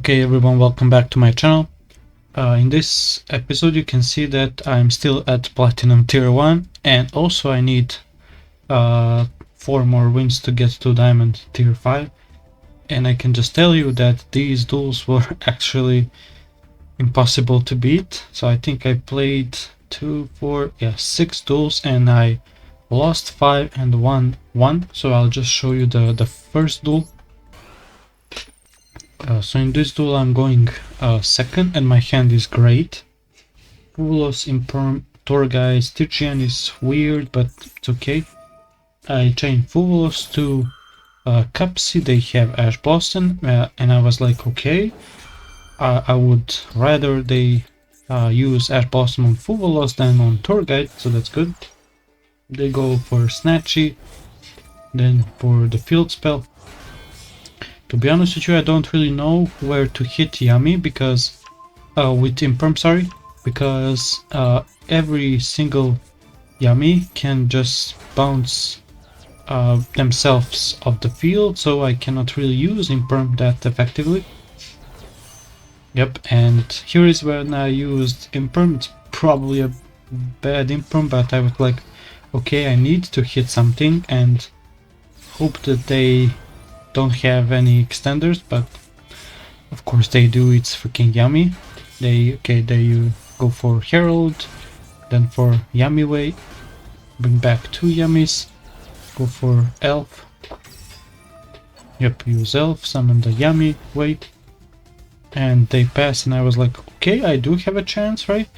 Okay everyone, welcome back to my channel. In this episode you can see that I'm still at Platinum Tier 1 and also I need 4 more wins to get to Diamond Tier 5, and I can just tell you that these duels were actually impossible to beat. So I think I played 6 duels and I lost 5 and won 1. So I'll just show you the first duel. So in this duel I'm going second and my hand is great. Fulos, Imperm, Torgai, Stygian is weird, but it's okay. I chain Fulos to Capsi, they have Ash Blossom, and I was like, okay, I would rather they use Ash Blossom on Fulos than on Torgai, so that's good. They go for Snatchy, then for the field spell. To be honest with you, I don't really know where to hit Yami because with Imperm, sorry, because every single Yami can just bounce themselves off the field, so I cannot really use Imperm that effectively. Yep, and here is when I used Imperm. It's probably a bad Imperm, but I was like, okay, I need to hit something and hope that they don't have any extenders, but of course they do. It's freaking Yami. They go for Herald, then for Yami Way, bring back 2 Yamis, go for Elf. Yep, use Elf, summon the Yami Way, and they pass, and I was like, okay, I do have a chance, right?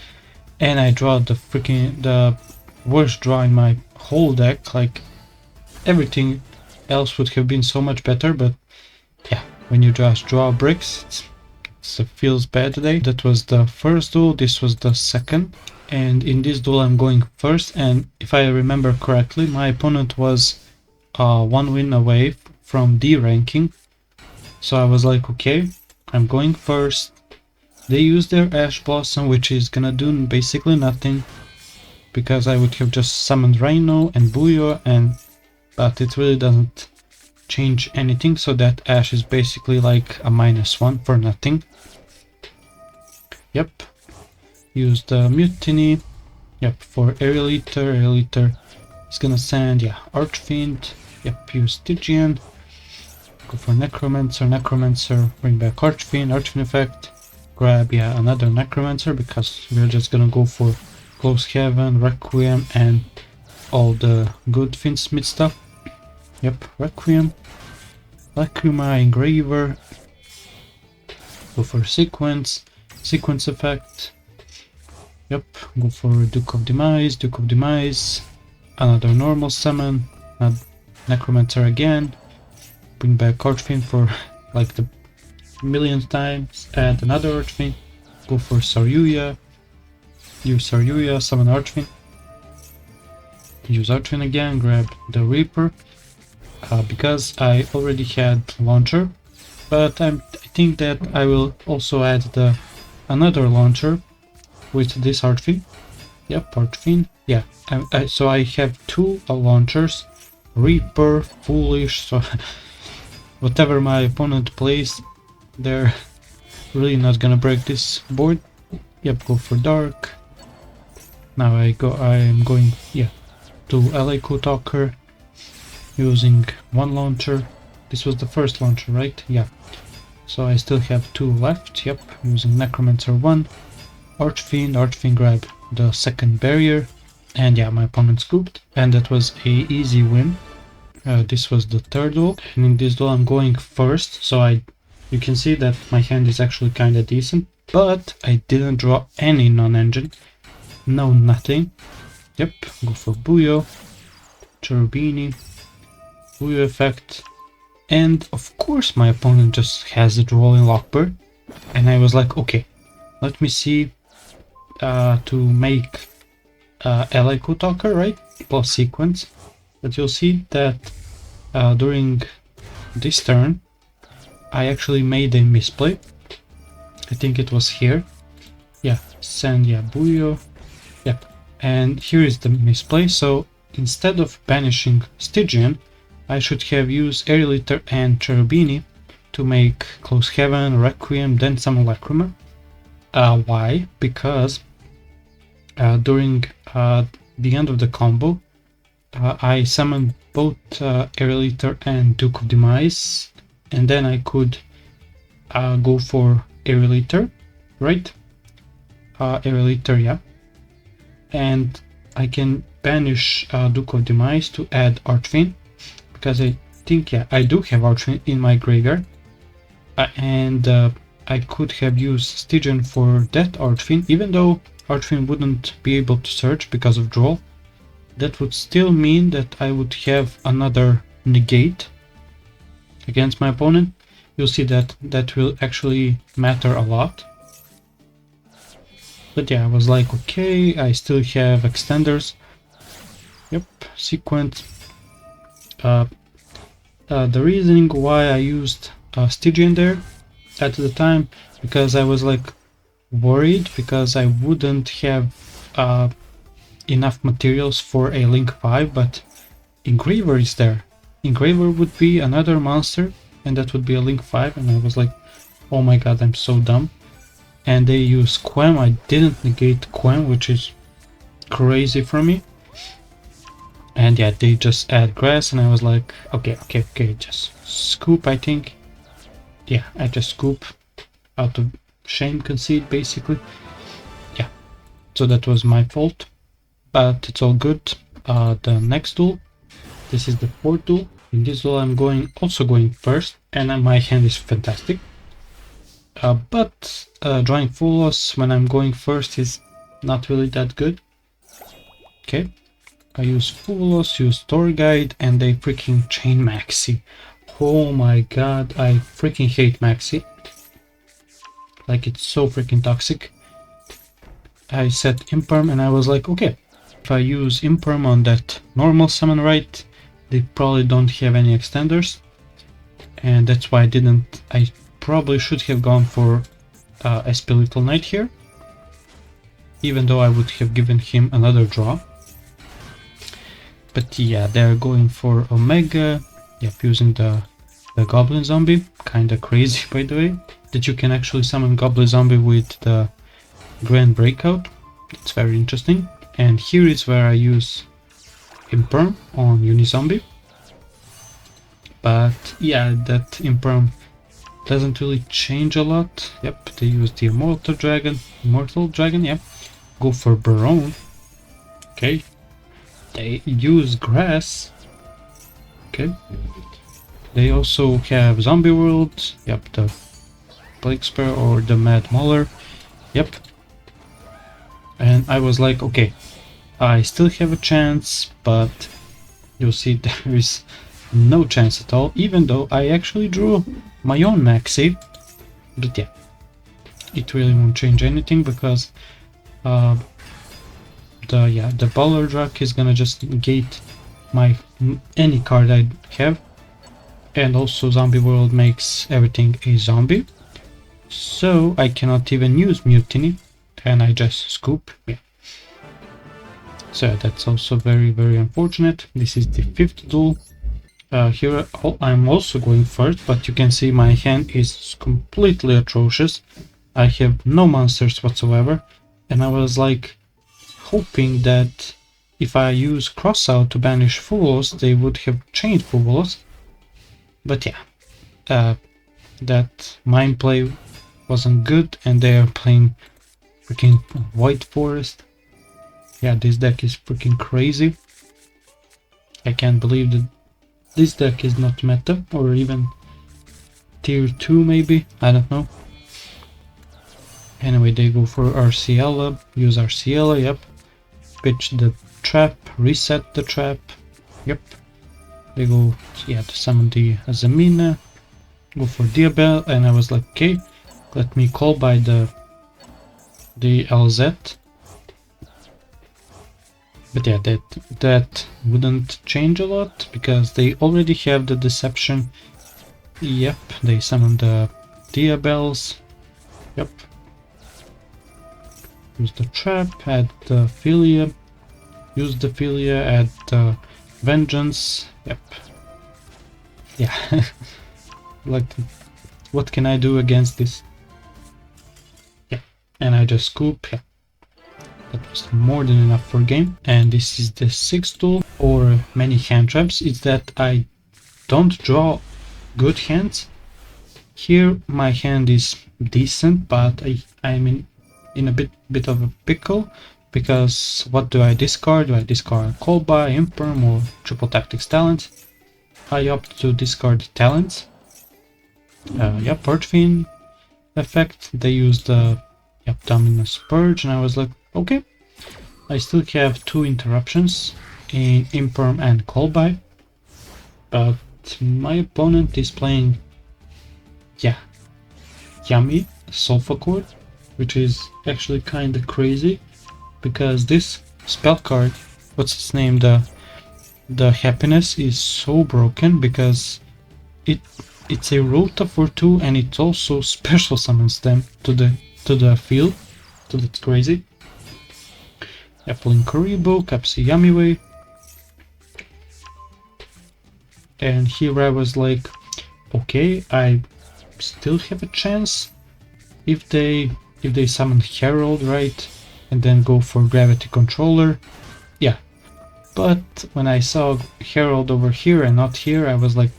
And I draw the worst draw in my whole deck. Like, everything else would have been so much better, but yeah, when you just draw bricks, it feels bad today. That was the first duel, this was the second, and in this duel I'm going first, and if I remember correctly, my opponent was 1 win away from D ranking, so I was like, okay, I'm going first. They use their Ash Blossom, which is gonna do basically nothing, because I would have just summoned Rhino and Buyo, but it really doesn't change anything, so that Ash is basically like a -1 for nothing. Yep, use the Mutiny. Yep, for Aerial Eater. Aerial Eater is gonna send, Archfiend. Yep, use Stygian. Go for Necromancer. Necromancer, bring back Archfiend. Archfiend effect. Grab, another Necromancer, because we're just gonna go for Close Heaven, Requiem, and all the good Fiendsmith stuff. Yep, Requiem, Lacrima, Engraver, go for Sequence effect. Yep, go for Duke of Demise, another normal summon, Necromancer again, bring back Archfiend for like the millionth times, add another Archfiend, go for Saryuya, use Saryuya, summon Archfiend, use Archfiend again, grab the Reaper. Because I already had launcher, but I think that I will also add another launcher with this Archfiend. Yep, Archfiend. Yeah, so I have 2 launchers, Reaper, Foolish, so whatever my opponent plays, they're really not gonna break this board. Yep, go for Dark. Now I'm going to LA Talker, using 1 launcher. This was the first launcher, right? Yeah. So I still have 2 left. Yep, using Necromancer 1, Archfiend grab the second barrier, and my opponent scooped, and that was a easy win. This was the third duel, and in this duel I'm going first, so you can see that my hand is actually kinda decent, but I didn't draw any non-engine. No, nothing. Yep, go for Buyo, Cherubini, Buyo effect, and of course my opponent just has it rolling Lockbird, and I was like, okay, let me see to make Ally Talker, right, plus Sequence, but you'll see that during this turn I actually made a misplay. I think it was here. Send Buyo. Yep, and here is the misplay. So instead of banishing Stygian, I should have used Aerial Eater and Cherubini to make Close Heaven, Requiem, then summon Lacrima. Why? Because during the end of the combo, I summoned both Aerial Ether and Duke of Demise, and then I could go for Aerial Ether, right? Aerial Ether, yeah. And I can banish Duke of Demise to add Archfiend, because I think, yeah, I do have Archfiend in my graveyard, and I could have used Stygian for that Archfiend, even though Archfiend wouldn't be able to search because of draw. That would still mean that I would have another negate against my opponent. You'll see that that will actually matter a lot. But yeah, I was like, okay, I still have extenders. Yep, sequence. The reasoning why I used Stygian there at the time, because I was like worried because I wouldn't have enough materials for a Link 5, but Engraver is there. Engraver would be another monster, and that would be a Link 5, and I was like, oh my god, I'm so dumb. And they use Quem. I didn't negate Quem, which is crazy for me. And yeah, they just add grass, and I was like, okay, just scoop, I think. Yeah, I just scoop out of shame conceit, basically. Yeah, so that was my fault, but it's all good. The next duel, this is the 4th duel. In this duel I'm also going first, and my hand is fantastic. But drawing full loss when I'm going first is not really that good. Okay, I use full loss, use Tour Guide, and they freaking chain Maxi. Oh my god, I freaking hate Maxi. Like, it's so freaking toxic. I set Imperm, and I was like, okay, if I use Imperm on that normal summon, right, they probably don't have any extenders, and that's why I probably should have gone for SP Little Knight here, even though I would have given him another draw. But yeah, they're going for Omega. Yep, using the Goblin Zombie. Kinda crazy, by the way, that you can actually summon Goblin Zombie with the Grand Breakout. It's very interesting. And here is where I use Imperm on Unizombie. But yeah, that Imperm doesn't really change a lot. Yep, they use the Immortal Dragon, yep. Go for Barone. Okay. They use Grass. Okay. They also have Zombie World. Yep, the Plague Spear or the Mad Mauler. Yep. And I was like, okay, I still have a chance, but you'll see there is no chance at all, even though I actually drew my own Maxi. But yeah, it really won't change anything, because the Baller Drak is gonna just negate any card I have, and also Zombie World makes everything a zombie, so I cannot even use Mutiny, and I just scoop. Yeah. So that's also very, very unfortunate. This is the 5th duel. Here I'm also going first, but you can see my hand is completely atrocious. I have no monsters whatsoever, and I was like hoping that if I use Crossout to banish Fools, they would have changed Fools. But yeah, that mind play wasn't good, and they are playing freaking White Forest. Yeah, this deck is freaking crazy. I can't believe that this deck is not meta, or even tier 2 maybe, I don't know. Anyway, they go for Arciela, use Arciela, yep. Pitch the trap, reset the trap, yep. They go, yeah, to summon the Azamina, go for Diabel, and I was like, okay, let me call by the LZ. But yeah, that wouldn't change a lot, because they already have the Deception. Yep, they summon the Diabels. Yep. Use the trap, add the Philia. Use the Philia, add the Vengeance. Yep. Yeah. Like, What can I do against this? Yeah, and I just scoop. Yeah, that was more than enough for game. And this is the sixth tool or many hand traps. It's that I don't draw good hands. Here my hand is decent, but I'm in a bit of a pickle, because what do I discard? Do I discard Call By, Imperm, or Triple Tactics Talent? I opt to discard Talents. Yeah, Purge effect. They used the Dominus Purge, and I was like, okay, I still have 2 interruptions in Imperm and Call By, but my opponent is playing, yeah, Yummy Sulfa Chord, which is actually kinda crazy, because this spell card, what's its name, the Happiness, is so broken because it's a Rota for 2 and it also special summons them to the field, so that's crazy. Pulling Karibo, Capsi Yamiway, and here I was like, okay, I still have a chance if they summon Herald, right, and then go for Gravity Controller. Yeah, but when I saw Herald over here and not here, I was like,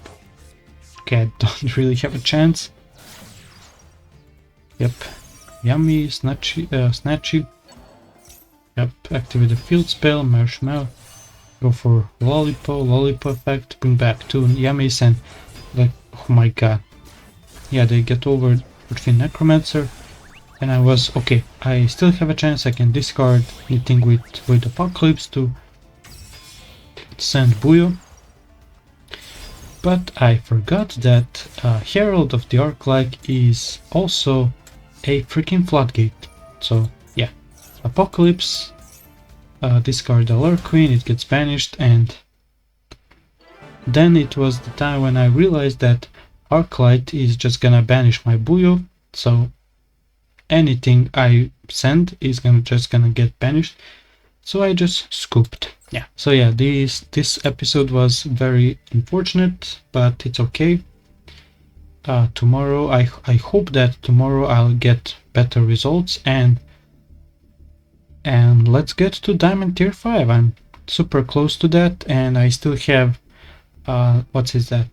okay, I don't really have a chance. Yep, Yummy, Snatchy. Yep, activate the field spell, Marshmallow, go for Lollipop effect, bring back 2 Yummies, and like, oh my god. Yeah, they get over between Necromancer, and I was, okay, I still have a chance, I can discard anything with Apocalypse to send Buyo. But I forgot that Herald of the Arclight is also a freaking floodgate. So yeah, Apocalypse, discard the Lure Queen, it gets banished, and then it was the time when I realized that Arclight is just gonna banish my Buyo, so anything I send is just gonna get banished. So I just scooped. Yeah. So yeah, this episode was very unfortunate, but it's okay. Tomorrow, I hope that tomorrow I'll get better results, and let's get to Diamond Tier 5. I'm super close to that, and I still have what is that?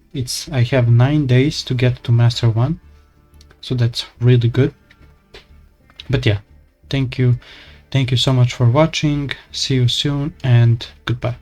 I have 9 days to get to Master 1, so that's really good. But yeah, thank you so much for watching. See you soon, and goodbye.